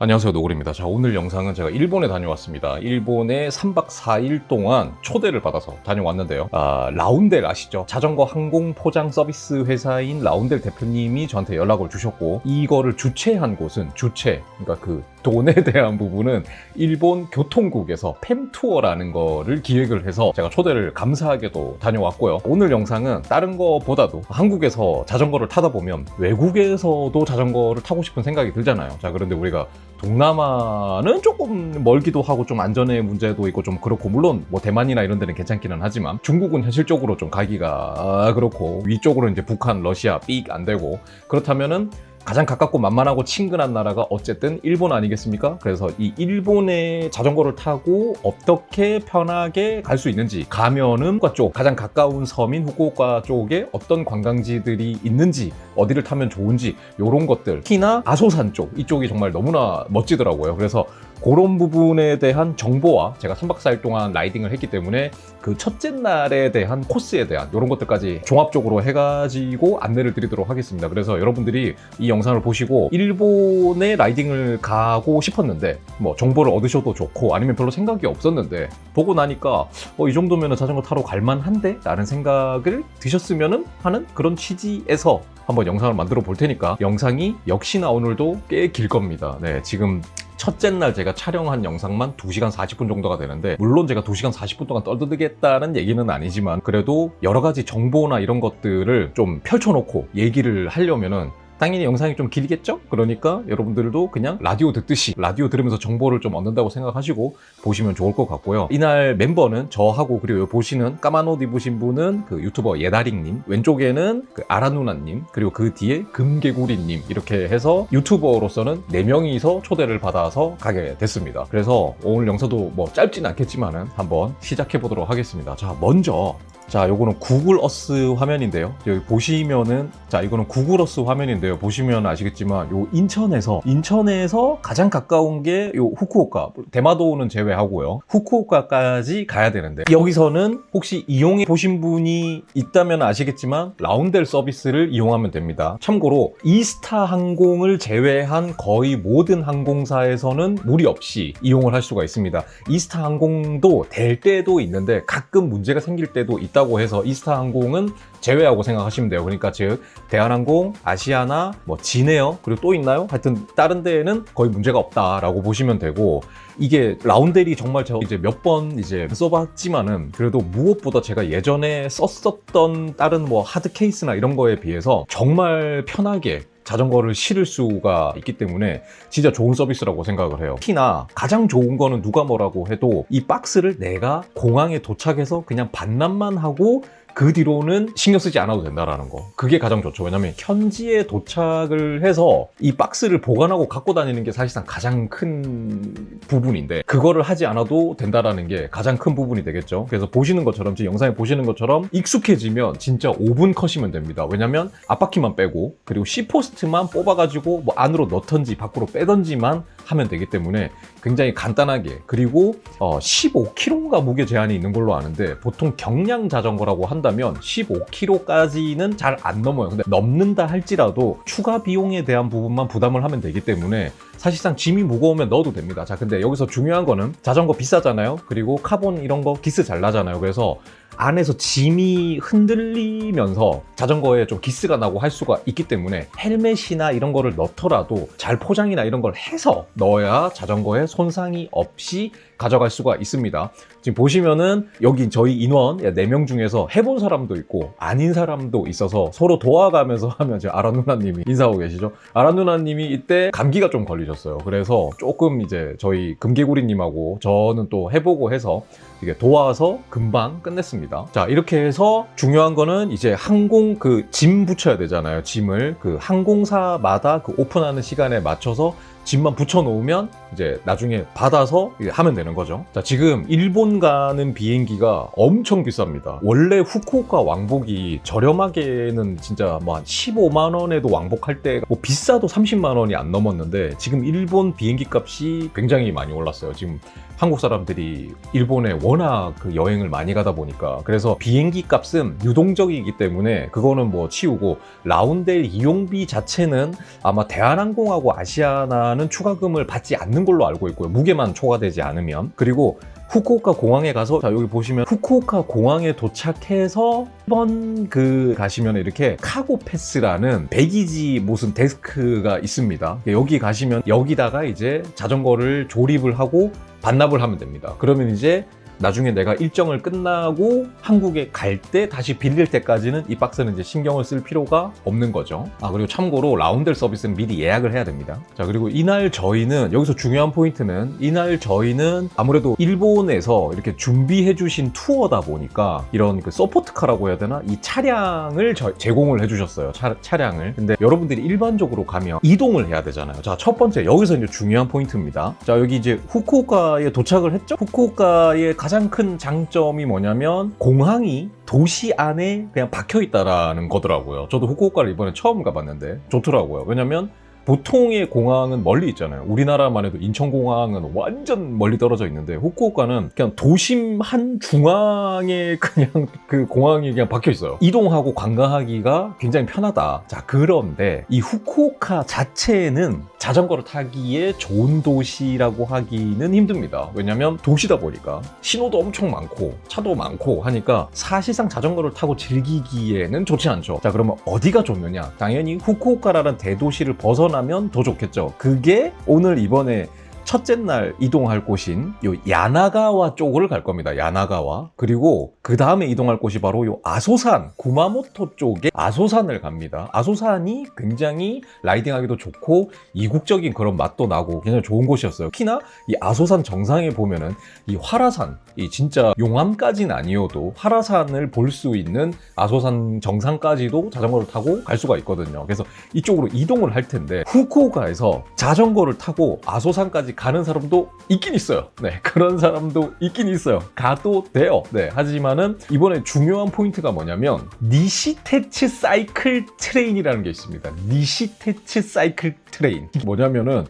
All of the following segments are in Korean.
안녕하세요, 노골입니다. 자, 오늘 영상은 제가 일본에 다녀왔습니다. 일본에 3박 4일 동안 초대를 받아서 다녀왔는데요. 라운델 아시죠? 자전거 항공 포장 서비스 회사인 라운델 대표님이 저한테 연락을 주셨고, 이거를 주최한 곳은 그러니까 그 돈에 대한 부분은 일본 교통국에서 팸투어라는 거를 기획을 해서 제가 초대를 감사하게도 다녀왔고요. 오늘 영상은 다른 거보다도 한국에서 자전거를 타다 보면 외국에서도 자전거를 타고 싶은 생각이 들잖아요. 자, 그런데 우리가 동남아는 조금 멀기도 하고 좀 안전의 문제도 있고 좀 그렇고, 물론 뭐 대만이나 이런 데는 괜찮기는 하지만 중국은 현실적으로 좀 가기가 그렇고, 위쪽으로 이제 북한, 러시아 삑 안 되고, 그렇다면은 가장 가깝고 만만하고 친근한 나라가 어쨌든 일본 아니겠습니까? 그래서 이 일본에 자전거를 타고 어떻게 편하게 갈 수 있는지, 가면은 후쿠오카 쪽, 가장 가까운 섬인 후쿠오카 쪽에 어떤 관광지들이 있는지, 어디를 타면 좋은지, 이런 것들, 특히나 아소산 쪽, 이쪽이 정말 너무나 멋지더라고요. 그래서 그런 부분에 대한 정보와, 제가 3박 4일 동안 라이딩을 했기 때문에 그 첫째 날에 대한 코스에 대한 이런 것들까지 종합적으로 해가지고 안내를 드리도록 하겠습니다. 그래서 여러분들이 이 영상을 보시고 일본에 라이딩을 가고 싶었는데 뭐 정보를 얻으셔도 좋고, 아니면 별로 생각이 없었는데 보고 나니까 이 정도면 자전거 타러 갈만한데? 라는 생각을 드셨으면 하는 그런 취지에서 한번 영상을 만들어 볼 테니까, 영상이 역시나 오늘도 꽤 길 겁니다. 네, 지금 첫째 날 제가 촬영한 영상만 2시간 40분 정도가 되는데, 물론 제가 2시간 40분 동안 떠들겠다는 얘기는 아니지만, 그래도 여러 가지 정보나 이런 것들을 좀 펼쳐놓고 얘기를 하려면은 당연히 영상이 좀 길겠죠? 그러니까 여러분들도 그냥 라디오 듣듯이, 라디오 들으면서 정보를 좀 얻는다고 생각하시고 보시면 좋을 것 같고요. 이날 멤버는 저하고, 그리고 보시는 까만 옷 입으신 분은 그 유튜버 예다링님, 왼쪽에는 그 아라누나님, 그리고 그 뒤에 금개구리님, 이렇게 해서 유튜버로서는 4명이서 초대를 받아서 가게 됐습니다. 그래서 오늘 영상도 뭐 짧진 않겠지만은 한번 시작해 보도록 하겠습니다. 자, 먼저 요거는 구글 어스 화면인데요. 여기 보시면은, 이거는 구글 어스 화면인데요. 보시면 아시겠지만 요 인천에서 가장 가까운 게 요 후쿠오카, 대마도는 제외하고요. 후쿠오카까지 가야 되는데, 여기서는 혹시 이용해 보신 분이 있다면 아시겠지만 라운델 서비스를 이용하면 됩니다. 참고로 이스타 항공을 제외한 거의 모든 항공사에서는 무리 없이 이용을 할 수가 있습니다. 이스타 항공도 될 때도 있는데 가끔 문제가 생길 때도 있다 고 해서 이스타 항공은 제외하고 생각하시면 돼요. 그러니까 즉 대한항공, 아시아나, 뭐 진에어, 그리고 또 있나요? 하여튼 다른 데에는 거의 문제가 없다라고 보시면 되고, 이게 라운델이 정말 제가 이제 몇 번 이제 써봤지만은 그래도 무엇보다 제가 예전에 썼었던 다른 뭐 하드 케이스나 이런 거에 비해서 정말 편하게 자전거를 실을 수가 있기 때문에 진짜 좋은 서비스라고 생각을 해요. 특히나 가장 좋은 거는 누가 뭐라고 해도 이 박스를 내가 공항에 도착해서 그냥 반납만 하고 그 뒤로는 신경 쓰지 않아도 된다라는 거, 그게 가장 좋죠. 왜냐면 현지에 도착을 해서 이 박스를 보관하고 갖고 다니는 게 사실상 가장 큰 부분인데, 그거를 하지 않아도 된다라는 게 가장 큰 부분이 되겠죠. 그래서 보시는 것처럼, 지금 영상에 보시는 것처럼 익숙해지면 진짜 5분 컷이면 됩니다. 왜냐면 앞바퀴만 빼고, 그리고 C포스트만 뽑아가지고 뭐 안으로 넣던지 밖으로 빼던지만 하면 되기 때문에 굉장히 간단하게, 그리고 15kg가 무게 제한이 있는 걸로 아는데, 보통 경량 자전거라고 한다면 15kg까지는 잘 안 넘어요. 근데 넘는다 할지라도 추가 비용에 대한 부분만 부담을 하면 되기 때문에 사실상 짐이 무거우면 넣어도 됩니다. 자, 근데 여기서 중요한 거는 자전거 비싸잖아요. 그리고 카본 이런 거 기스 잘 나잖아요. 그래서 안에서 짐이 흔들리면서 자전거에 좀 기스가 나고 할 수가 있기 때문에 헬멧이나 이런 거를 넣더라도 잘 포장이나 이런 걸 해서 넣어야 자전거에 손상이 없이 가져갈 수가 있습니다. 지금 보시면은 여기 저희 인원 4명 중에서 해본 사람도 있고 아닌 사람도 있어서 서로 도와가면서 하면, 지금 아라 누나님이 인사하고 계시죠? 아라 누나님이 이때 감기가 좀 걸리셨어요. 그래서 조금 이제 저희 금개구리님하고 저는 또 해보고 해서 이게 도와서 금방 끝냈습니다. 자, 이렇게 해서 중요한 거는 이제 항공 짐 붙여야 되잖아요. 짐을 그 항공사마다 그 오픈하는 시간에 맞춰서 짐만 붙여놓으면 이제 나중에 받아서 하면 되는 거죠. 자, 지금 일본 가는 비행기가 엄청 비쌉니다. 원래 후쿠오카 왕복이 저렴하게는 진짜 뭐 한 15만 원에도 왕복할 때 뭐 비싸도 30만 원이 안 넘었는데, 지금 일본 비행기 값이 굉장히 많이 올랐어요. 지금 한국 사람들이 일본에 워낙 그 여행을 많이 가다 보니까 그래서 비행기 값은 유동적이기 때문에 그거는 뭐 치우고 라운델 이용비 자체는 아마 대한항공하고 아시아나는 추가금을 받지 않는 걸로 알고 있고요. 무게만 초과되지 않으면. 그리고 후쿠오카 공항에 가서 자 여기 보시면 후쿠오카 공항에 도착해서 1번 그 가시면 이렇게 카고 패스라는 배기지 무슨 데스크가 있습니다. 여기 가시면 여기다가 이제 자전거를 조립을 하고 반납을 하면 됩니다. 그러면 이제 나중에 내가 일정을 끝나고 한국에 갈 때 다시 빌릴 때까지는 이 박스는 이제 신경을 쓸 필요가 없는 거죠. 그리고 참고로 라운델 서비스는 미리 예약을 해야 됩니다. 자, 그리고 이날 저희는 여기서 중요한 포인트는 이날 저희는 아무래도 일본에서 이렇게 준비해 주신 투어다 보니까 이런 그 서포트카라고 해야 되나? 이 차량을 제공을 해 주셨어요. 차량을. 근데 여러분들이 일반적으로 가면 이동을 해야 되잖아요. 자, 첫 번째 여기서 이제 중요한 포인트입니다. 자, 여기 이제 후쿠오카에 도착을 했죠? 후쿠오카의 가장 큰 장점이 뭐냐면 공항이 도시 안에 그냥 박혀 있다라는 거더라고요. 저도 후쿠오카를 이번에 처음 가봤는데 좋더라고요. 왜냐면 보통의 공항은 멀리 있잖아요. 우리나라만 해도 인천공항은 완전 멀리 떨어져 있는데 후쿠오카는 그냥 도심 한 중앙에 그냥 그 공항이 그냥 박혀 있어요. 이동하고 관광하기가 굉장히 편하다. 자, 그런데 이 후쿠오카 자체는 자전거를 타기에 좋은 도시라고 하기는 힘듭니다. 왜냐면 도시다 보니까 신호도 엄청 많고 차도 많고 하니까 사실상 자전거를 타고 즐기기에는 좋지 않죠. 자, 그러면 어디가 좋느냐? 당연히 후쿠오카라는 대도시를 벗어나면 더 좋겠죠. 그게 오늘 이번에 첫째 날 이동할 곳인 요 야나가와 쪽을 갈 겁니다. 야나가와. 그리고 그 다음에 이동할 곳이 바로 요 아소산, 구마모토 쪽에 아소산을 갑니다. 아소산이 굉장히 라이딩하기도 좋고 이국적인 그런 맛도 나고 굉장히 좋은 곳이었어요. 특히나 이 아소산 정상에 보면은 이 화라산, 이 진짜 용암까지는 아니어도 화라산을 볼 수 있는 아소산 정상까지도 자전거를 타고 갈 수가 있거든요. 그래서 이쪽으로 이동을 할 텐데 후쿠오카에서 자전거를 타고 아소산까지 가는 사람도 있긴 있어요. 네, 그런 사람도 있긴 있어요. 가도 돼요. 네, 하지만은 이번에 중요한 포인트가 뭐냐면 니시테츠 사이클 트레인이라는 게 있습니다. 니시테츠 사이클 트레인. 뭐냐면은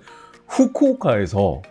후쿠오카에서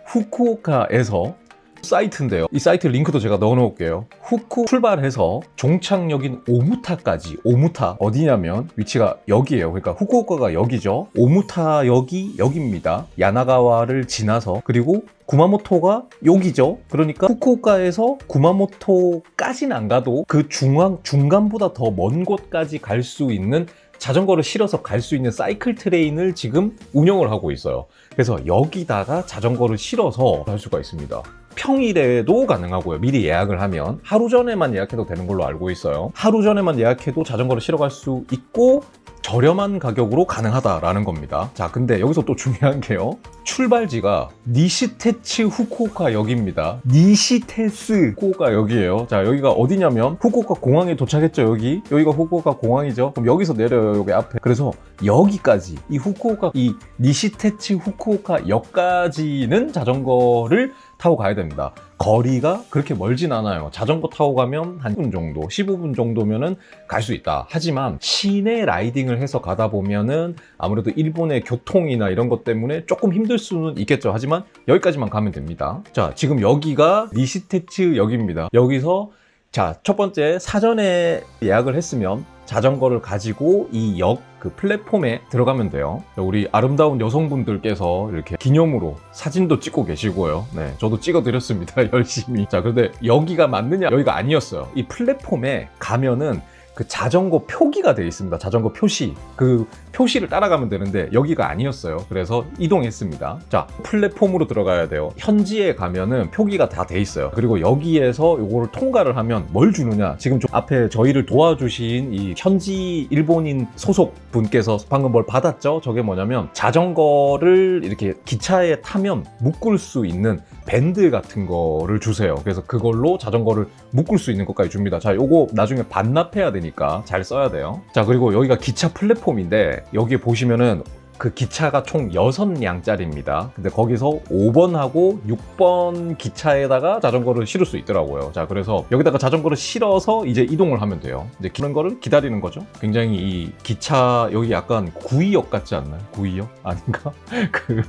사이트인데요. 이 사이트 링크도 제가 넣어 놓을게요. 후쿠 출발해서 종착역인 오무타까지. 오무타 어디냐면 위치가 여기예요. 그러니까 후쿠오카가 여기죠. 오무타역이 여기입니다. 야나가와를 지나서. 그리고 구마모토가 여기죠. 그러니까 후쿠오카에서 구마모토까지는 안 가도 그 중간보다 더 먼 곳까지 갈 수 있는 자전거를 실어서 갈 수 있는 사이클 트레인을 지금 운영을 하고 있어요. 그래서 여기다가 자전거를 실어서 갈 수가 있습니다. 평일에도 가능하고요. 미리 예약을 하면 하루 전에만 예약해도 되는 걸로 알고 있어요. 하루 전에만 예약해도 자전거를 실어 갈 수 있고 저렴한 가격으로 가능하다라는 겁니다. 자, 근데 여기서 또 중요한 게요. 출발지가 니시테츠 후쿠오카 역입니다. 니시테스 후쿠오카 역이에요. 자, 여기가 어디냐면 후쿠오카 공항에 도착했죠. 여기가 후쿠오카 공항이죠. 그럼 여기서 내려요. 여기 앞에. 그래서 여기까지 이 후쿠오카 이 니시테츠 후쿠오카 역까지는 자전거를 타고 가야 됩니다. 거리가 그렇게 멀진 않아요. 자전거 타고 가면 한 10분 정도, 15분 정도면은 갈 수 있다. 하지만 시내 라이딩을 해서 가다 보면은 아무래도 일본의 교통이나 이런 것 때문에 조금 힘들 수는 있겠죠. 하지만 여기까지만 가면 됩니다. 자, 지금 여기가 니시테츠 역입니다. 여기서 자, 첫 번째 사전에 예약을 했으면 자전거를 가지고 이 역 그 플랫폼에 들어가면 돼요. 우리 아름다운 여성분들께서 이렇게 기념으로 사진도 찍고 계시고요. 네, 저도 찍어드렸습니다. 열심히. 자, 그런데 여기가 맞느냐? 여기가 아니었어요. 이 플랫폼에 가면은 그 자전거 표기가 되어 있습니다. 자전거 표시. 그 표시를 따라가면 되는데 여기가 아니었어요. 그래서 이동했습니다. 자, 플랫폼으로 들어가야 돼요. 현지에 가면은 표기가 다 돼 있어요. 그리고 여기에서 이거를 통과를 하면 뭘 주느냐? 지금 앞에 저희를 도와주신 이 현지 일본인 소속 분께서 방금 뭘 받았죠? 저게 뭐냐면 자전거를 이렇게 기차에 타면 묶을 수 있는 밴드 같은 거를 주세요. 그래서 그걸로 자전거를 묶을 수 있는 것까지 줍니다. 자, 요거 나중에 반납해야 되니까 잘 써야 돼요. 자, 그리고 여기가 기차 플랫폼인데 여기에 보시면은 그 기차가 총 6량짜리입니다. 근데 거기서 5번하고 6번 기차에다가 자전거를 실을 수 있더라고요. 자, 그래서 여기다가 자전거를 실어서 이제 이동을 하면 돼요. 이제 기는 거를 기다리는 거죠. 굉장히 이 기차 여기 약간 구의역 같지 않나요? 구의역? 아닌가? 그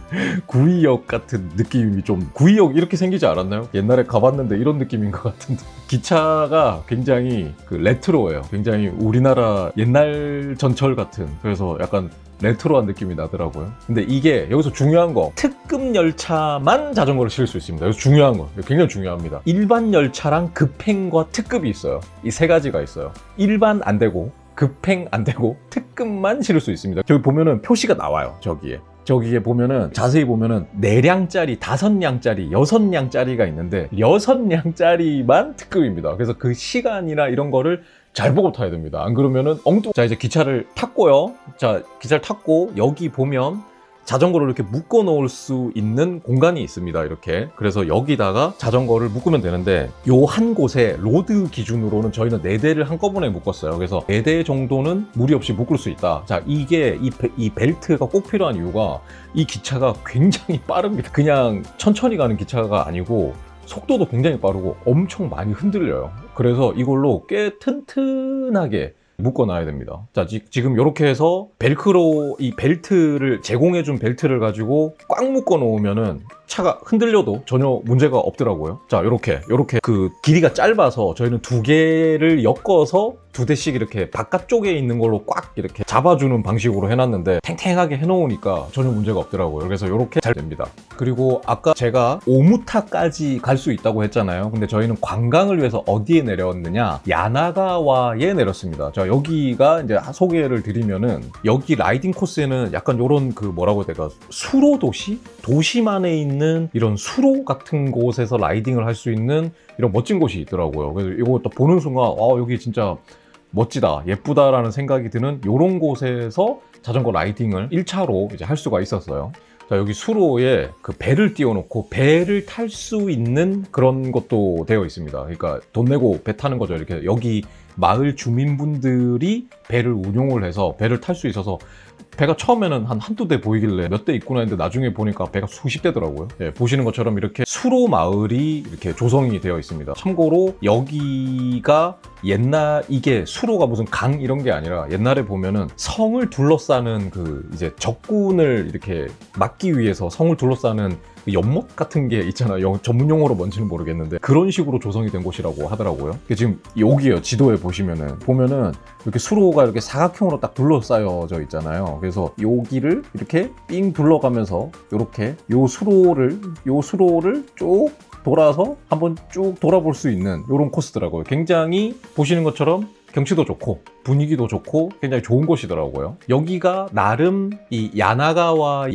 구의역 같은 느낌이 좀 구의역 이렇게 생기지 않았나요? 옛날에 가봤는데 이런 느낌인 것 같은데 기차가 굉장히 그 레트로예요. 굉장히 우리나라 옛날 전철 같은 그래서 약간 레트로한 느낌이 나더라고요. 근데 이게 여기서 중요한 거 특급 열차만 자전거를 실을 수 있습니다. 여기서 중요한 거 굉장히 중요합니다. 일반 열차랑 급행과 특급이 있어요. 이 세 가지가 있어요. 일반 안 되고 급행 안 되고 특급만 실을 수 있습니다. 저기 보면은 표시가 나와요. 저기에 보면은 자세히 보면은 4량짜리, 5량짜리, 6량짜리가 있는데 6량짜리만 특급입니다. 그래서 그 시간이나 이런 거를 잘 보고 타야 됩니다. 안 그러면은 자, 이제 기차를 탔고요. 자, 기차를 탔고 여기 보면 자전거를 이렇게 묶어 놓을 수 있는 공간이 있습니다. 이렇게. 그래서 여기다가 자전거를 묶으면 되는데 요 한 곳에 로드 기준으로는 저희는 4대를 한꺼번에 묶었어요. 그래서 4대 정도는 무리 없이 묶을 수 있다. 자, 이게 이 벨트가 꼭 필요한 이유가 이 기차가 굉장히 빠릅니다. 그냥 천천히 가는 기차가 아니고 속도도 굉장히 빠르고 엄청 많이 흔들려요. 그래서 이걸로 꽤 튼튼하게 묶어놔야 됩니다. 자, 지금 이렇게 해서 벨크로 이 벨트를 제공해준 벨트를 가지고 꽉 묶어 놓으면은 차가 흔들려도 전혀 문제가 없더라고요. 자, 이렇게 그 길이가 짧아서 저희는 2개를 엮어서 2대씩 이렇게 바깥쪽에 있는 걸로 꽉 이렇게 잡아주는 방식으로 해놨는데 탱탱하게 해놓으니까 전혀 문제가 없더라고요. 그래서 이렇게 잘 됩니다. 그리고 아까 제가 오무타까지 갈 수 있다고 했잖아요. 근데 저희는 관광을 위해서 어디에 내렸느냐? 야나가와에 내렸습니다. 자, 여기가 이제 소개를 드리면은 여기 라이딩 코스에는 약간 요런 그 뭐라고 해야 될까? 수로 도시만에 있는 이런 수로 같은 곳에서 라이딩을 할 수 있는 이런 멋진 곳이 있더라고요. 그래서 이거 딱 보는 순간 여기 진짜 멋지다, 예쁘다라는 생각이 드는 이런 곳에서 자전거 라이딩을 1차로 이제 할 수가 있었어요. 자, 여기 수로에 그 배를 띄워놓고 배를 탈 수 있는 그런 것도 되어 있습니다. 그러니까 돈 내고 배 타는 거죠. 이렇게 여기 마을 주민분들이 배를 운용을 해서 배를 탈 수 있어서 배가 처음에는 한두 대 보이길래 몇 대 있구나 했는데 나중에 보니까 배가 수십 대더라고요. 예, 보시는 것처럼 이렇게 수로 마을이 이렇게 조성이 되어 있습니다. 참고로 여기가 이게 수로가 무슨 강 이런 게 아니라 옛날에 보면은 성을 둘러싸는 그 이제 적군을 이렇게 막기 위해서 성을 둘러싸는 연못 같은 게 있잖아요. 전문 용어로 뭔지는 모르겠는데 그런 식으로 조성이 된 곳이라고 하더라고요. 지금 여기에요. 지도에 보면은 이렇게 수로가 이렇게 사각형으로 딱 둘러싸여져 있잖아요. 그래서 여기를 이렇게 삥 둘러가면서 이렇게 요 수로를 쭉 돌아서 한번 쭉 돌아볼 수 있는 이런 코스더라고요. 굉장히 보시는 것처럼 경치도 좋고 분위기도 좋고 굉장히 좋은 곳이더라고요. 여기가 나름 이 야나가와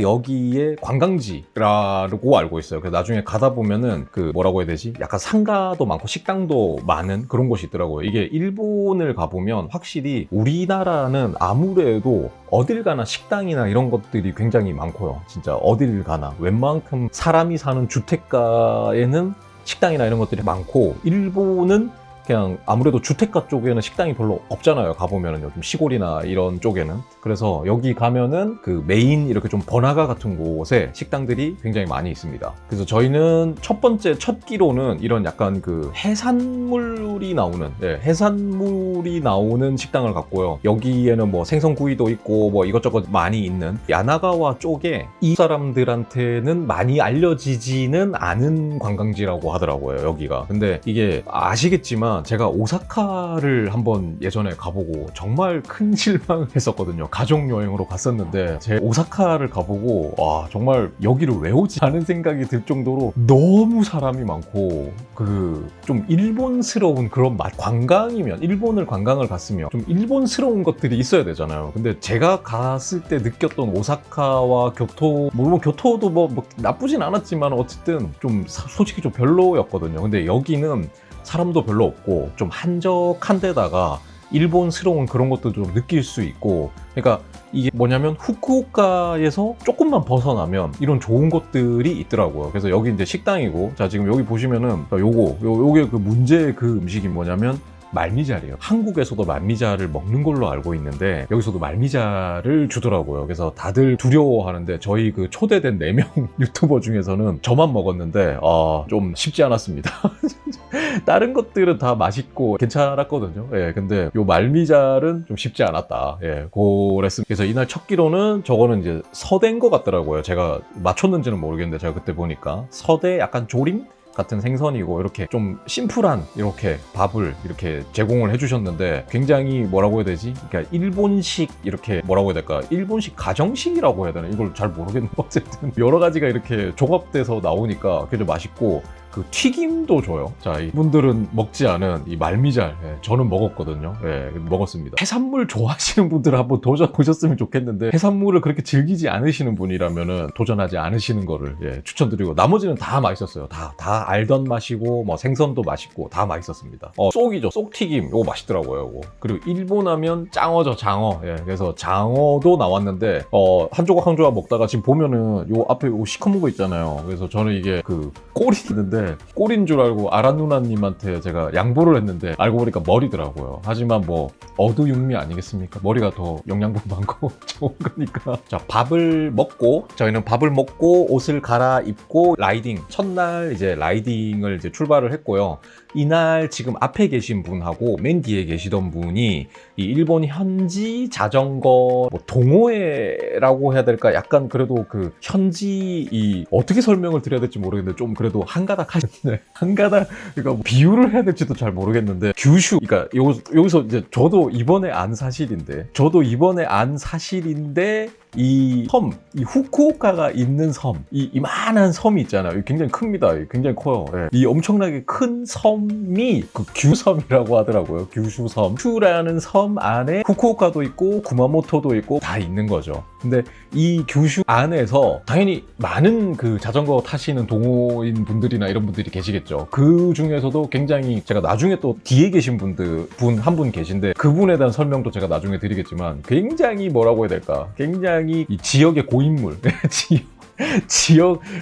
여기의 관광지라고 알고 있어요. 그래서 나중에 가다 보면은 그 뭐라고 해야 되지? 약간 상가도 많고 식당도 많은 그런 곳이 있더라고요. 이게 일본을 가보면 확실히 우리나라는 아무래도 어딜 가나 식당이나 이런 것들이 굉장히 많고요. 진짜 어딜 가나 웬만큼 사람이 사는 주택가에는 식당이나 이런 것들이 많고 일본은 그냥 아무래도 주택가 쪽에는 식당이 별로 없잖아요. 가보면은 요즘 시골이나 이런 쪽에는. 그래서 여기 가면은 그 메인 이렇게 좀 번화가 같은 곳에 식당들이 굉장히 많이 있습니다. 그래서 저희는 첫 끼로는 이런 약간 그 해산물이 나오는 식당을 갔고요. 여기에는 뭐 생선구이도 있고 뭐 이것저것 많이 있는 야나가와 쪽에 이 사람들한테는 많이 알려지지는 않은 관광지라고 하더라고요. 여기가. 근데 이게 아시겠지만 제가 오사카를 한번 예전에 가보고 정말 큰 실망을 했었거든요. 가족여행으로 갔었는데 제 오사카를 가보고 와 정말 여기를 왜 오지? 하는 생각이 들 정도로 너무 사람이 많고 그 좀 일본스러운 그런 맛. 일본을 관광을 갔으면 좀 일본스러운 것들이 있어야 되잖아요. 근데 제가 갔을 때 느꼈던 오사카와 교토 물론 교토도 뭐 나쁘진 않았지만 어쨌든 좀 솔직히 좀 별로였거든요. 근데 여기는 사람도 별로 없고 좀 한적한 데다가 일본스러운 그런 것도 좀 느낄 수 있고 그러니까 이게 뭐냐면 후쿠오카에서 조금만 벗어나면 이런 좋은 곳들이 있더라고요. 그래서 여기 이제 식당이고 자 지금 여기 보시면은 요게 그 문제의 그 음식이 뭐냐면 말미잘이에요. 한국에서도 말미잘을 먹는 걸로 알고 있는데 여기서도 말미잘을 주더라고요. 그래서 다들 두려워하는데 저희 그 초대된 4명 유튜버 중에서는 저만 먹었는데 좀 쉽지 않았습니다. 다른 것들은 다 맛있고 괜찮았거든요. 예, 근데 요 말미잘은 좀 쉽지 않았다. 예, 그랬습니다. 그래서 이날 첫 끼로는 저거는 이제 서대인 것 같더라고요. 제가 맞췄는지는 모르겠는데 제가 그때 보니까 서대 약간 조림 같은 생선이고 이렇게 좀 심플한 이렇게 밥을 이렇게 제공을 해주셨는데 굉장히 뭐라고 해야 되지? 그러니까 일본식 이렇게 뭐라고 해야 될까? 일본식 가정식이라고 해야 되나? 이걸 잘 모르겠는데 어쨌든 여러 가지가 이렇게 종합돼서 나오니까 굉장히 맛있고 그 튀김도 줘요. 자, 이분들은 먹지 않은 이 말미잘, 저는 먹었거든요. 먹었습니다. 해산물 좋아하시는 분들은 한번 도전 보셨으면 좋겠는데 해산물을 그렇게 즐기지 않으시는 분이라면은 도전하지 않으시는 거를 추천드리고 나머지는 다 맛있었어요. 다 알던 맛이고 뭐 생선도 맛있고 다 맛있었습니다. 쏙이죠. 쏙튀김 이거 맛있더라고요. 이거. 그리고 일본 하면 짱어죠. 장어. 그래서 장어도 나왔는데 한 조각 한 조각 먹다가 지금 보면은 요 앞에 요 시커먼 거 있잖아요. 그래서 저는 이게 그 꼬리 있는데 꼴인 줄 알고 아라 누나님한테 제가 양보를 했는데 알고 보니까 머리더라고요. 하지만 뭐 어두육미 아니겠습니까? 머리가 더 영양분 많고 좋은 거니까. 자, 저희는 밥을 먹고 옷을 갈아입고 라이딩 첫날 이제 라이딩을 이제 출발을 했고요. 이날 지금 앞에 계신 분하고 맨 뒤에 계시던 분이 이 일본 현지 자전거 뭐 동호회라고 해야 될까? 약간 그래도 그 현지 이 어떻게 설명을 드려야 될지 모르겠는데 좀 그래도 한가닥 하셨네. 한가닥 그러니까 뭐 비유를 해야 될지도 잘 모르겠는데 규슈 그러니까 여기서 이제 저도 이번에 안 사실인데 이 섬, 이 후쿠오카가 있는 섬, 이 이만한 섬이 있잖아요. 굉장히 큽니다. 굉장히 커요. 이 엄청나게 큰 섬이 그 규섬이라고 하더라고요. 규슈섬. 큐라는 섬 안에 후쿠오카도 있고 구마모토도 있고 다 있는 거죠. 근데 이 규슈 안에서 당연히 많은 그 자전거 타시는 동호인 분들이나 이런 분들이 계시겠죠. 그 중에서도 굉장히 제가 나중에 또 뒤에 계신 분 한 분 계신데 그분에 대한 설명도 제가 나중에 드리겠지만 굉장히 뭐라고 해야 될까? 굉장히 이 지역의 고인물,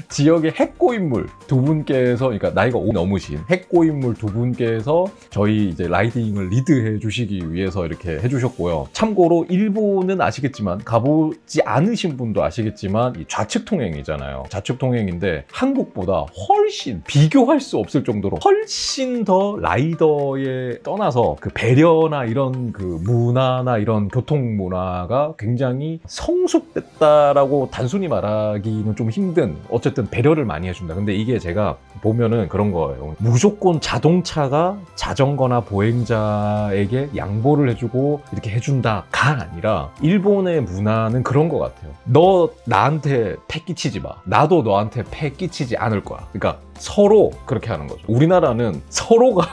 지역의 핵고인물 두 분께서, 그러니까 나이가 5 넘으신 핵고인물 두 분께서 저희 이제 라이딩을 리드해 주시기 위해서 이렇게 해주셨고요. 참고로 일본은 아시겠지만, 가보지 않으신 분도 아시겠지만, 이 좌측 통행이잖아요. 좌측 통행인데 한국보다 훨씬 비교할 수 없을 정도로 훨씬 더 라이더에 떠나서 그 배려나 이런 그 문화나 이런 교통 문화가 굉장히 성숙됐다라고 단순히 말하기는 좀 힘든, 어쨌든 배려를 많이 해준다. 근데 이게 제가 보면은 그런 거예요. 무조건 자동차가 자전거나 보행자에게 양보를 해주고 이렇게 해준다가 아니라 일본의 문화는 그런 것 같아요. 너 나한테 패 끼치지 마. 나도 너한테 패 끼치지 않을 거야. 그러니까 서로 그렇게 하는 거죠. 우리나라는 서로가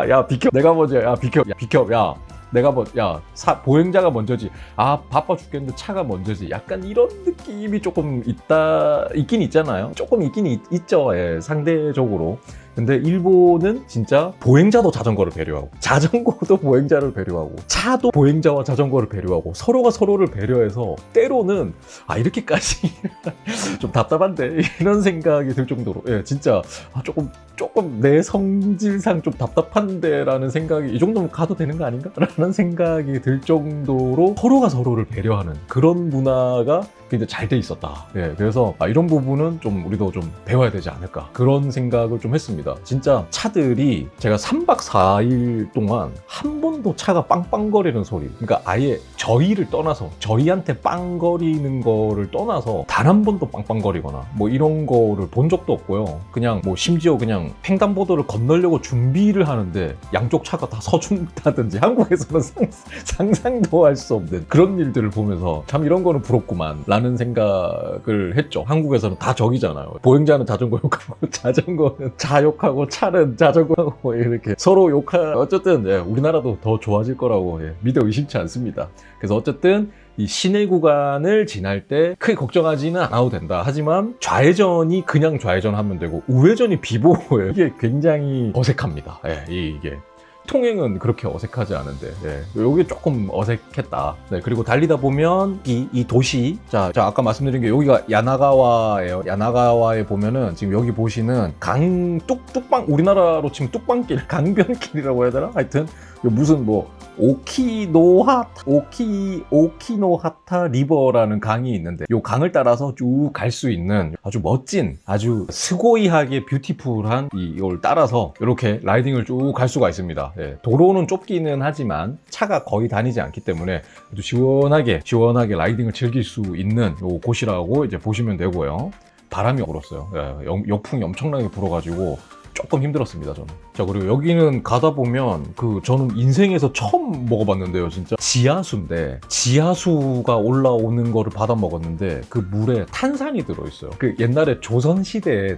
야 비켜, 내가 먼저, 야 비켜, 야 내가 보행자가 먼저지. 바빠 죽겠는데 차가 먼저지. 약간 이런 느낌이 조금 있긴 있잖아요. 조금 있긴 있죠. 상대적으로. 근데 일본은 진짜 보행자도 자전거를 배려하고, 자전거도 보행자를 배려하고, 차도 보행자와 자전거를 배려하고, 서로가 서로를 배려해서 때로는 이렇게까지 좀 답답한데 이런 생각이 들 정도로 진짜 조금 내 성질상 좀 답답한데 라는 생각이, 이 정도면 가도 되는 거 아닌가? 라는 생각이 들 정도로 서로가 서로를 배려하는 그런 문화가 굉장히 잘 돼 있었다. 그래서 이런 부분은 좀 우리도 좀 배워야 되지 않을까, 그런 생각을 좀 했습니다. 진짜 차들이 제가 3박 4일 동안 한 번도 차가 빵빵거리는 소리, 그러니까 아예 저희를 떠나서, 저희한테 빵거리는 거를 떠나서 단 한 번도 빵빵거리거나 뭐 이런 거를 본 적도 없고요. 그냥 뭐 심지어 그냥 횡단보도를 건너려고 준비를 하는데 양쪽 차가 다 서준다든지, 한국에서는 상상도 할 수 없는 그런 일들을 보면서 참 이런 거는 부럽구만 라는 생각을 했죠. 한국에서는 다 적이잖아요. 보행자는 자전거 욕하고, 자전거는 차 욕하고, 차는 자전거하고, 이렇게 서로 욕하고. 어쨌든 우리나라도 더 좋아질 거라고 믿어 의심치 않습니다. 그래서 어쨌든 이 시내 구간을 지날 때 크게 걱정하지는 않아도 된다. 하지만 좌회전이 그냥 좌회전하면 되고 우회전이 비보호예요. 이게 굉장히 어색합니다. 이게 통행은 그렇게 어색하지 않은데 여기 조금 어색했다. 그리고 달리다 보면 이 도시 자 아까 말씀드린 게 여기가 야나가와예요. 야나가와에 보면은 지금 여기 보시는 강 뚝방 우리나라로 치면 뚝방길 강변길이라고 해야 되나? 하여튼 무슨 뭐 오키노하타 리버라는 강이 있는데 이 강을 따라서 쭉 갈 수 있는 아주 멋진 아주 스고이하게 뷰티풀한 이걸 따라서 이렇게 라이딩을 쭉 갈 수가 있습니다. 도로는 좁기는 하지만 차가 거의 다니지 않기 때문에 아주 시원하게 라이딩을 즐길 수 있는 요 곳이라고 이제 보시면 되고요. 바람이 불었어요. 역풍이 엄청나게 불어가지고 조금 힘들었습니다, 저는. 자, 그리고 여기는 가다 보면 저는 인생에서 처음 먹어봤는데요, 진짜. 지하수인데, 지하수가 올라오는 거를 받아 먹었는데, 그 물에 탄산이 들어있어요. 옛날에 조선시대에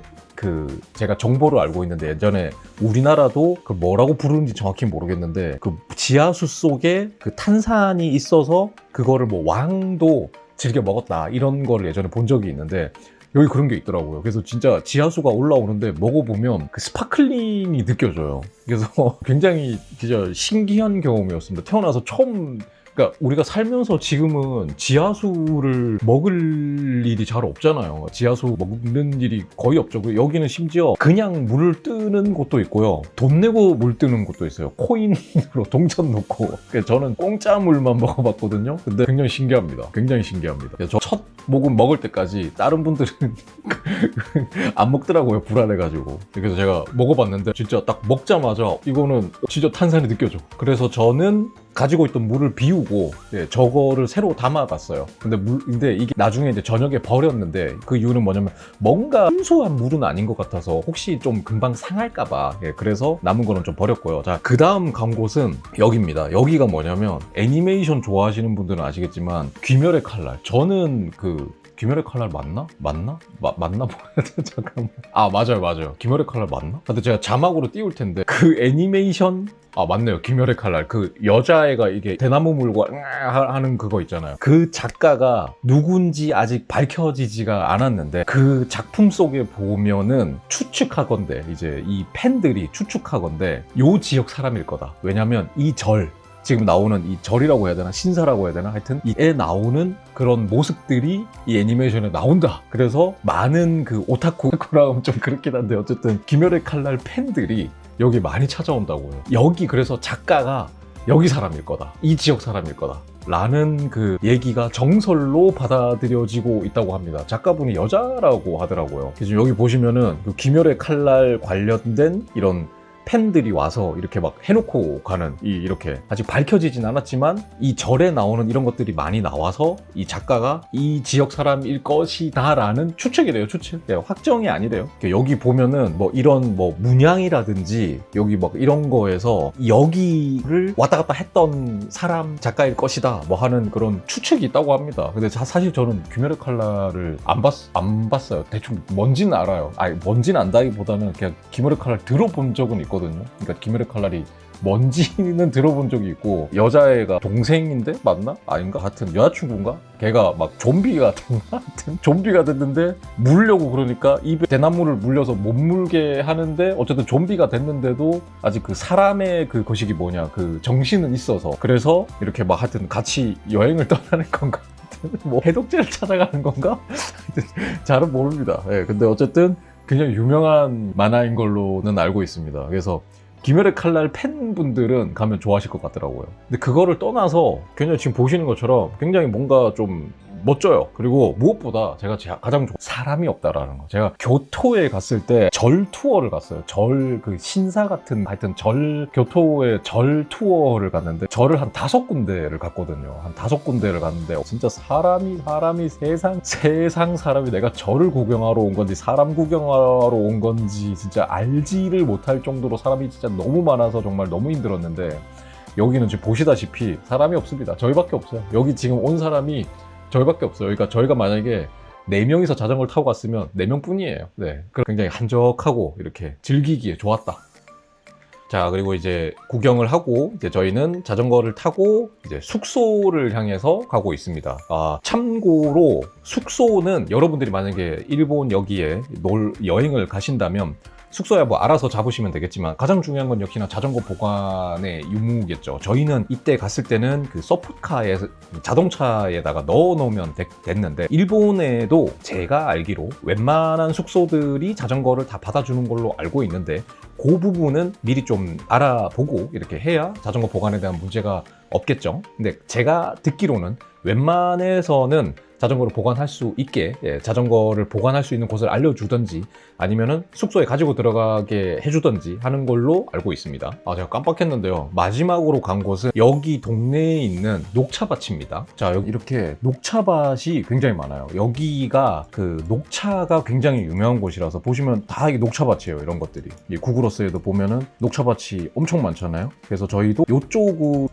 제가 정보를 알고 있는데, 예전에 우리나라도 뭐라고 부르는지 정확히 모르겠는데, 지하수 속에 탄산이 있어서, 그거를 뭐 왕도 즐겨 먹었다, 이런 거를 예전에 본 적이 있는데, 여기 그런 게 있더라고요. 그래서 진짜 지하수가 올라오는데 먹어보면 스파클링이 느껴져요. 그래서 굉장히 진짜 신기한 경험이었습니다. 태어나서 처음, 그러니까 우리가 살면서 지금은 지하수를 먹을 일이 잘 없잖아요. 지하수 먹는 일이 거의 없죠. 여기는 심지어 그냥 물을 뜨는 곳도 있고요. 돈 내고 물 뜨는 곳도 있어요. 코인으로 동전 넣고. 저는 공짜 물만 먹어봤거든요. 근데 굉장히 신기합니다. 저 첫 모금 먹을 때까지 다른 분들은 안 먹더라고요. 불안해가지고. 그래서 제가 먹어봤는데 진짜 딱 먹자마자 이거는 진짜 탄산이 느껴져. 그래서 저는 가지고 있던 물을 비우고 저거를 새로 담아갔어요. 근데 이게 나중에 이제 저녁에 버렸는데 그 이유는 뭐냐면 뭔가 순수한 물은 아닌 것 같아서 혹시 좀 금방 상할까봐 그래서 남은 거는 좀 버렸고요. 자, 그 다음 간 곳은 여기입니다. 여기가 뭐냐면 애니메이션 좋아하시는 분들은 아시겠지만 귀멸의 칼날. 저는 귀멸의 칼날 맞나? 맞나? 맞나? 잠깐만. 아, 맞아요. 귀멸의 칼날 맞나? 근데 제가 자막으로 띄울 텐데 그 애니메이션 맞네요. 귀멸의 칼날. 여자애가 이게 대나무 물고 하는 그거 있잖아요. 그 작가가 누군지 아직 밝혀지지가 않았는데 그 작품 속에 보면은 추측하건대 이제 이 팬들이 추측하건대 요 지역 사람일 거다. 왜냐면 지금 나오는 이 절이라고 해야 되나? 신사라고 해야 되나? 하여튼 이에 나오는 그런 모습들이 이 애니메이션에 나온다. 그래서 많은 오타쿠라고 하면 좀 그렇긴 한데 어쨌든 귀멸의 칼날 팬들이 여기 많이 찾아온다고요. 여기 그래서 작가가 여기 사람일 거다. 이 지역 사람일 거다. 라는 얘기가 정설로 받아들여지고 있다고 합니다. 작가분이 여자라고 하더라고요. 그래서 여기 보시면은 귀멸의 칼날 관련된 이런 팬들이 와서 이렇게 막 해놓고 가는 이렇게 아직 밝혀지진 않았지만 이 절에 나오는 이런 것들이 많이 나와서 이 작가가 이 지역 사람일 것이다 라는 추측이래요. 추측. 확정이 아니래요. 여기 보면은 이런 문양이라든지 여기 이런 거에서 여기를 왔다 갔다 했던 사람 작가일 것이다 하는 그런 추측이 있다고 합니다. 근데 사실 저는 귀멸의 칼날을 안 봤어요. 대충 뭔지는 알아요. 뭔지는 안다기보다는 그냥 귀멸의 칼날 들어본 적은 있거든요. 그러니까 귀멸의 칼날이 뭔지는 들어본 적이 있고 여자애가 동생인데 맞나? 아닌가? 하여튼 여자친구인가? 걔가 막 좀비가 됐나? 하여튼 좀비가 됐는데 물려고 그러니까 입에 대나무를 물려서 못 물게 하는데 어쨌든 좀비가 됐는데도 아직 사람의 거식이 뭐냐 정신은 있어서 그래서 이렇게 하여튼 같이 여행을 떠나는 건가? 해독제를 찾아가는 건가? 잘은 모릅니다. 근데 어쨌든 굉장히 유명한 만화인 걸로는 알고 있습니다. 그래서 귀멸의 칼날 팬분들은 가면 좋아하실 것 같더라고요. 근데 그거를 떠나서 굉장히 지금 보시는 것처럼 굉장히 뭔가 좀 멋져요. 그리고 무엇보다 제가 가장 사람이 없다라는 거. 제가 교토에 갔을 때 절 투어를 갔어요. 신사 같은 하여튼 교토의 절 투어를 갔는데 절을 한 5군데를 갔거든요. 한 5군데를 갔는데 진짜 사람이 세상 사람이 내가 절을 구경하러 온 건지 사람 구경하러 온 건지 진짜 알지를 못할 정도로 사람이 진짜 너무 많아서 정말 너무 힘들었는데 여기는 지금 보시다시피 사람이 없습니다. 저희밖에 없어요. 여기 지금 온 사람이 저희밖에 없어요. 그러니까 저희가 만약에 4명이서 자전거를 타고 갔으면 4명 뿐이에요. 굉장히 한적하고 이렇게 즐기기에 좋았다. 자, 그리고 이제 구경을 하고 이제 저희는 자전거를 타고 이제 숙소를 향해서 가고 있습니다. 참고로 숙소는 여러분들이 만약에 일본 여기에 여행을 가신다면 숙소야 뭐 알아서 잡으시면 되겠지만 가장 중요한 건 역시나 자전거 보관의 유무겠죠. 저희는 이때 갔을 때는 그 서포트카에 자동차에다가 넣어 놓으면 됐는데, 일본에도 제가 알기로 웬만한 숙소들이 자전거를 다 받아주는 걸로 알고 있는데, 그 부분은 미리 좀 알아보고 이렇게 해야 자전거 보관에 대한 문제가 없겠죠. 근데 제가 듣기로는 웬만해서는 자전거를 보관할 수 있게, 자전거를 보관할 수 있는 곳을 알려주던지 아니면은 숙소에 가지고 들어가게 해주던지 하는 걸로 알고 있습니다. 제가 깜빡했는데요. 마지막으로 간 곳은 여기 동네에 있는 녹차밭입니다. 자, 여기 이렇게 녹차밭이 굉장히 많아요. 여기가 그 녹차가 굉장히 유명한 곳이라서 보시면 다 이게 녹차밭이에요. 이런 것들이. 구글어스에도 보면은 녹차밭이 엄청 많잖아요. 그래서 저희도 요쪽인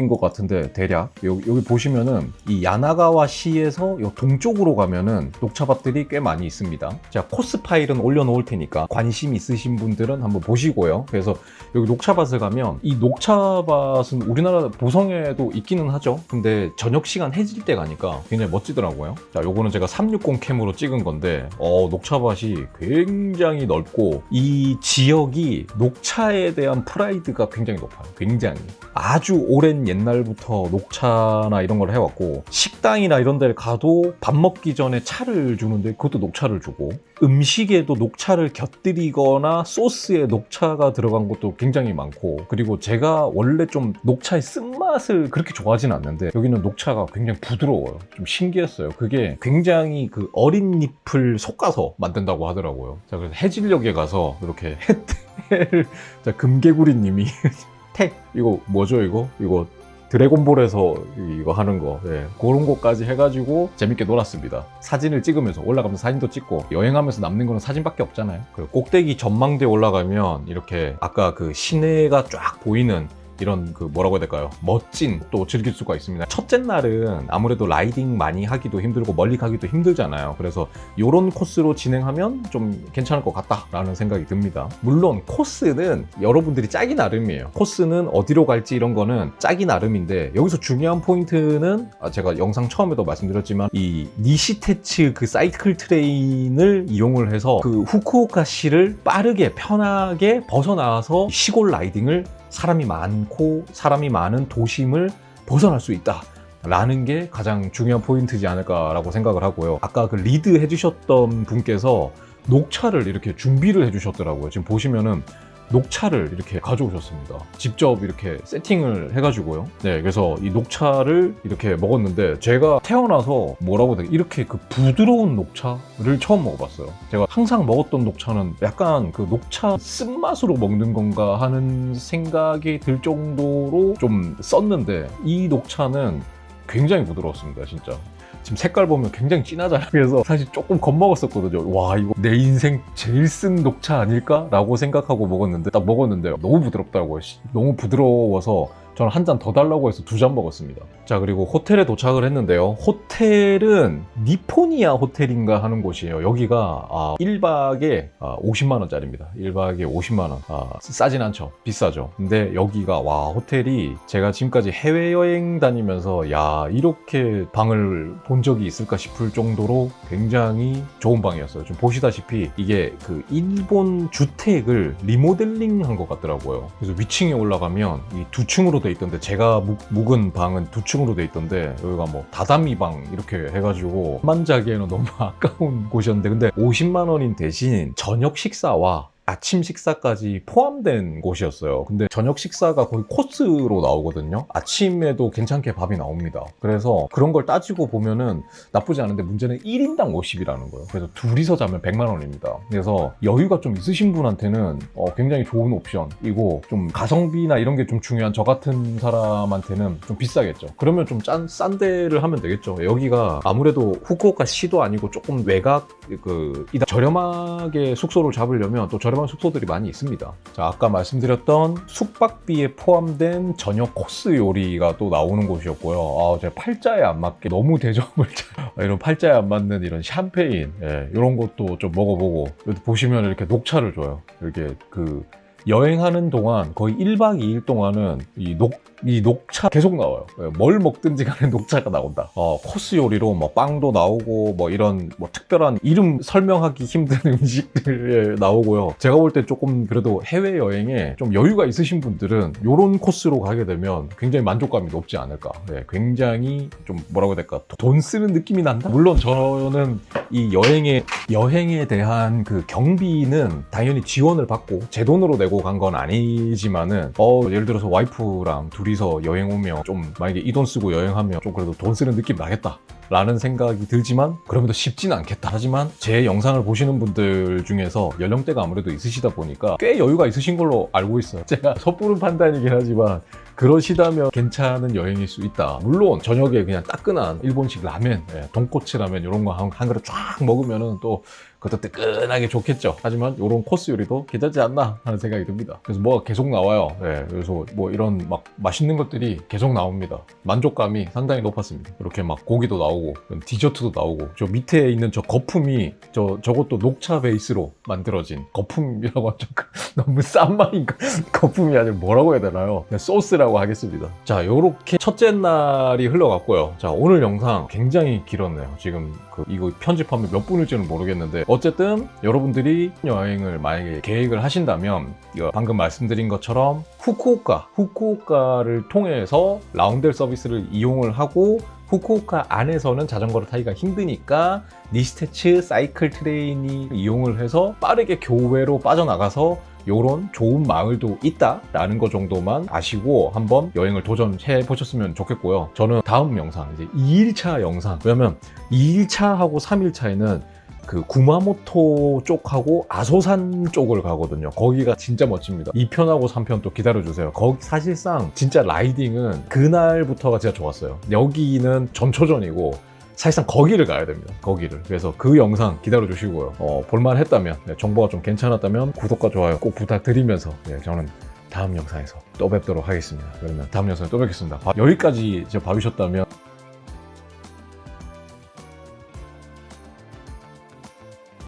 것 같은데, 대략 여기 보시면은 이 야나가와 시에서 요 동쪽으로 가면은 녹차밭들이 꽤 많이 있습니다. 제가 코스 파일은 올려놓을 테니까 관심 있으신 분들은 한번 보시고요. 그래서 여기 녹차밭을 가면, 이 녹차밭은 우리나라 보성에도 있기는 하죠. 근데 저녁 시간 해질 때 가니까 굉장히 멋지더라고요. 자, 요거는 제가 360 캠으로 찍은 건데, 녹차밭이 굉장히 넓고 이 지역이 녹차에 대한 프라이드가 굉장히 높아요. 굉장히 아주 오랜 옛날부터 녹차나 이런 걸 해왔고, 식당이나 이런 데를 가도 밥 먹기 전에 차를 주는데 그것도 녹차를 주고, 음식에도 녹차를 곁들이거나 소스에 녹차가 들어간 것도 굉장히 많고, 그리고 제가 원래 좀 녹차의 쓴맛을 그렇게 좋아하진 않는데 여기는 녹차가 굉장히 부드러워요. 좀 신기했어요. 그게 굉장히 그 어린 잎을 솎아서 만든다고 하더라고요. 자, 그래서 해질녘에 가서 이렇게 해를 자, 금개구리 님이 이거 뭐죠 이거 드래곤볼에서 이거 하는 거, 그런 것까지 해가지고 재밌게 놀았습니다. 사진을 찍으면서, 올라가면서 사진도 찍고, 여행하면서 남는 거는 사진밖에 없잖아요. 그리고 꼭대기 전망대에 올라가면 이렇게 아까 그 시내가 쫙 보이는 이런 그 뭐라고 해야 될까요? 멋진 또 즐길 수가 있습니다. 첫째 날은 아무래도 라이딩 많이 하기도 힘들고 멀리 가기도 힘들잖아요. 그래서 이런 코스로 진행하면 좀 괜찮을 것 같다라는 생각이 듭니다. 물론 코스는 여러분들이 짜기 나름이에요. 코스는 어디로 갈지 이런 거는 짜기 나름인데, 여기서 중요한 포인트는 제가 영상 처음에도 말씀드렸지만 이 니시테츠 그 사이클 트레인을 이용을 해서 그 후쿠오카시를 빠르게 편하게 벗어나와서 시골 라이딩을, 사람이 많고 사람이 많은 도심을 벗어날 수 있다 라는 게 가장 중요한 포인트지 않을까라고 생각을 하고요. 아까 그 리드 해주셨던 분께서 녹차를 이렇게 준비를 해주셨더라고요. 지금 보시면은 녹차를 이렇게 가져오셨습니다. 직접 이렇게 세팅을 해가지고요. 네, 그래서 이 녹차를 이렇게 먹었는데, 제가 태어나서 뭐라고 해야 되나, 이렇게 그 부드러운 녹차를 처음 먹어봤어요. 제가 항상 먹었던 녹차는 약간 그 녹차 쓴맛으로 먹는 건가 하는 생각이 들 정도로 좀 썼는데, 이 녹차는 굉장히 부드러웠습니다, 진짜. 지금 색깔 보면 굉장히 진하잖아요. 그래서 사실 조금 겁먹었었거든요. 와, 이거 내 인생 제일 쓴 녹차 아닐까? 라고 생각하고 먹었는데, 딱 먹었는데 너무 부드럽더라고요. 너무 부드러워서 저는 한 잔 더 달라고 해서 2잔 먹었습니다. 자, 그리고 호텔에 도착을 했는데요. 호텔은 니포니아 호텔인가 하는 곳이에요. 여기가 1박에 50만 원짜리입니다. 1박에 50만 원. 싸진 않죠. 비싸죠. 근데 여기가 호텔이 제가 지금까지 해외여행 다니면서 이렇게 방을 본 적이 있을까 싶을 정도로 굉장히 좋은 방이었어요. 좀 보시다시피 이게 그 일본 주택을 리모델링 한 것 같더라고요. 그래서 위층에 올라가면 이 2층으로 돼 있던데, 제가 묵은 방은 2층으로 돼 있던데, 여기가 뭐 다다미 방 이렇게 해가지고 만 자기에는 너무 아까운 곳이었는데, 근데 50만 원인 대신 저녁 식사와 아침 식사까지 포함된 곳이었어요. 근데 저녁 식사가 거의 코스로 나오거든요. 아침에도 괜찮게 밥이 나옵니다. 그래서 그런 걸 따지고 보면은 나쁘지 않은데, 문제는 1인당 50이라는 거예요. 그래서 둘이서 자면 100만 원입니다. 그래서 여유가 좀 있으신 분한테는 굉장히 좋은 옵션이고, 좀 가성비나 이런 게 좀 중요한 저 같은 사람한테는 좀 비싸겠죠. 그러면 좀 싼 데를 하면 되겠죠. 여기가 아무래도 후쿠오카 시도 아니고 조금 외곽, 저렴하게 숙소를 잡으려면 또 저렴한 숙소들이 많이 있습니다. 자, 아까 말씀드렸던 숙박비에 포함된 저녁 코스 요리가 또 나오는 곳이었고요. 제가 팔자에 안 맞게 너무 대접을 이런 팔자에 안 맞는 이런 샴페인, 이런 것도 좀 먹어보고, 여기 보시면 이렇게 녹차를 줘요. 이렇게 그 여행하는 동안 거의 1박 2일 동안은 이 녹차 계속 나와요. 뭘 먹든지 간에 녹차가 나온다. 코스 요리로 뭐 빵도 나오고 뭐 이런 뭐 특별한 이름 설명하기 힘든 음식들 나오고요. 제가 볼 때 조금 그래도 해외여행에 좀 여유가 있으신 분들은 요런 코스로 가게 되면 굉장히 만족감이 높지 않을까. 굉장히 좀 뭐라고 해야 될까, 돈 쓰는 느낌이 난다? 물론 저는 이 여행에 대한 그 경비는 당연히 지원을 받고 제 돈으로 내고 간 건 아니지만은 예를 들어서 와이프랑 둘이서 여행 오면 좀 만약에 이 돈 쓰고 여행하면 좀 그래도 돈 쓰는 느낌 나겠다 라는 생각이 들지만 그러면 쉽지는 않겠다. 하지만 제 영상을 보시는 분들 중에서 연령대가 아무래도 있으시다 보니까 꽤 여유가 있으신 걸로 알고 있어요. 제가 섣부른 판단이긴 하지만 그러시다면 괜찮은 여행일 수 있다. 물론 저녁에 그냥 따끈한 일본식 라멘, 돈코츠 라멘 이런 거 한 그릇 쫙 먹으면은 또 그것도 뜨끈하게 좋겠죠. 하지만 이런 코스 요리도 괜찮지 않나 하는 생각이 듭니다. 그래서 뭐가 계속 나와요. 그래서 뭐 이런 막 맛있는 것들이 계속 나옵니다. 만족감이 상당히 높았습니다. 이렇게 막 고기도 나오고 디저트도 나오고 저 밑에 있는 저 거품이 저것도 녹차 베이스로 만들어진 거품이라고 하죠. 너무 싼 말인가? 거품이 아니라 뭐라고 해야 되나요? 소스라고 하겠습니다. 자, 요렇게 첫째 날이 흘러갔고요. 자, 오늘 영상 굉장히 길었네요. 지금 이거 편집하면 몇 분일지는 모르겠는데 어쨌든 여러분들이 여행을 만약에 계획을 하신다면 방금 말씀드린 것처럼 후쿠오카를 통해서 라운델 서비스를 이용을 하고 후쿠오카 안에서는 자전거를 타기가 힘드니까 니시테츠 사이클 트레인이 이용을 해서 빠르게 교외로 빠져나가서 요런 좋은 마을도 있다라는 것 정도만 아시고 한번 여행을 도전해 보셨으면 좋겠고요. 저는 다음 영상, 이제 2일차 영상, 왜냐면 2일차하고 3일차에는 그 구마모토 쪽하고 아소산 쪽을 가거든요. 거기가 진짜 멋집니다. 2편하고 3편 또 기다려주세요. 거기 사실상 진짜 라이딩은 그날부터가 진짜 좋았어요. 여기는 전초전이고 사실상 거기를 가야 됩니다. 거기를. 그래서 그 영상 기다려주시고요. 볼만했다면, 정보가 좀 괜찮았다면 구독과 좋아요 꼭 부탁드리면서 저는 다음 영상에서 또 뵙도록 하겠습니다. 그러면 다음 영상에 또 뵙겠습니다. 여기까지 봐주셨다면